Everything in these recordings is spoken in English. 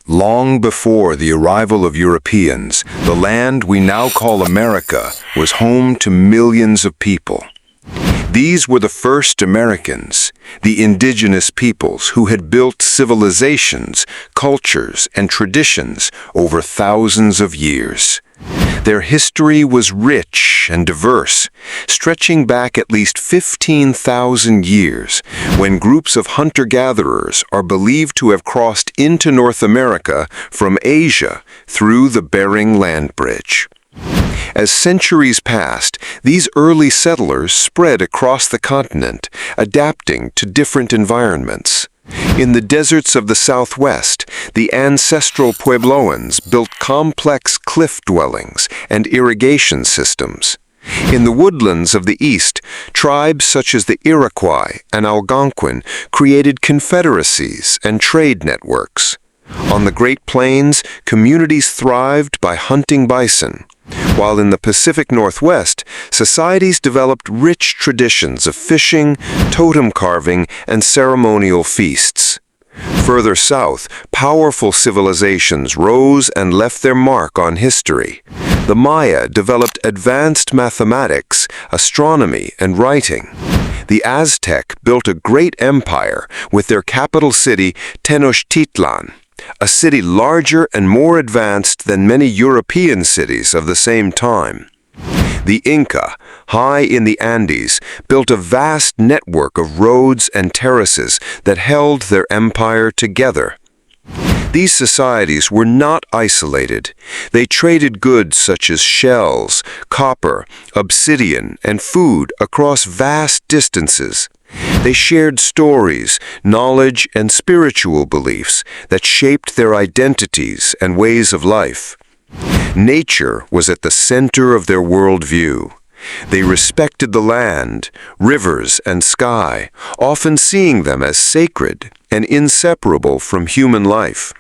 Long before the arrival of Europeans, the land we now call America was home to millions of people. These were the first Americans, the indigenous peoples who had built civilizations, cultures, and traditions over thousands of years. Their history was rich and diverse, stretching back at least 15,000 years, when groups of hunter-gatherers are believed to have crossed into North America from Asia through the Bering Land Bridge. As centuries passed, these early settlers spread across the continent, adapting to different environments. In the deserts of the Southwest, the Ancestral Puebloans built complex cliff dwellings and irrigation systems. In the woodlands of the East, tribes such as the Iroquois and Algonquin created confederacies and trade networks. On the Great Plains, communities thrived by hunting bison, while in the Pacific Northwest, societies developed rich traditions of fishing, totem carving, and ceremonial feasts. Further south, powerful civilizations rose and left their mark on history. The Maya developed advanced mathematics, astronomy, and writing. The Aztec built a great empire with their capital city, Tenochtitlan, a city larger and more advanced than many European cities of the same time. The Inca, high in the Andes, built a vast network of roads and terraces that held their empire together. These societies were not isolated. They traded goods such as shells, copper, obsidian, and food across vast distances. They shared stories, knowledge, and spiritual beliefs that shaped their identities and ways of life. Nature was at the center of their worldview. They respected the land, rivers, and sky, often seeing them as sacred and inseparable from human life.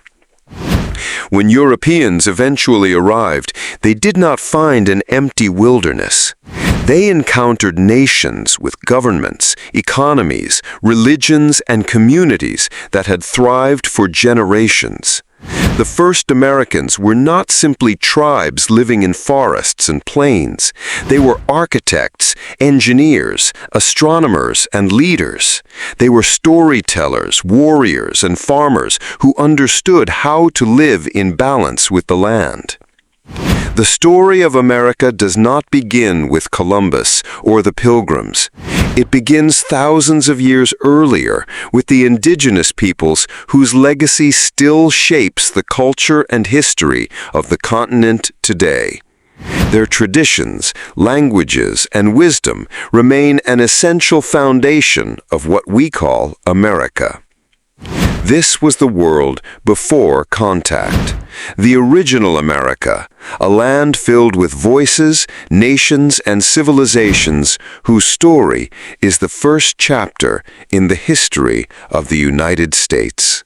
When Europeans eventually arrived, they did not find an empty wilderness. They encountered nations with governments, economies, religions, and communities that had thrived for generations. The first Americans were not simply tribes living in forests and plains. They were architects, engineers, astronomers, and leaders. They were storytellers, warriors, and farmers who understood how to live in balance with the land. The story of America does not begin with Columbus or the Pilgrims. It begins thousands of years earlier with the indigenous peoples whose legacy still shapes the culture and history of the continent today. Their traditions, languages, and wisdom remain an essential foundation of what we call America. This was the world before contact, the original America, a land filled with voices, nations, and civilizations whose story is the first chapter in the history of the United States.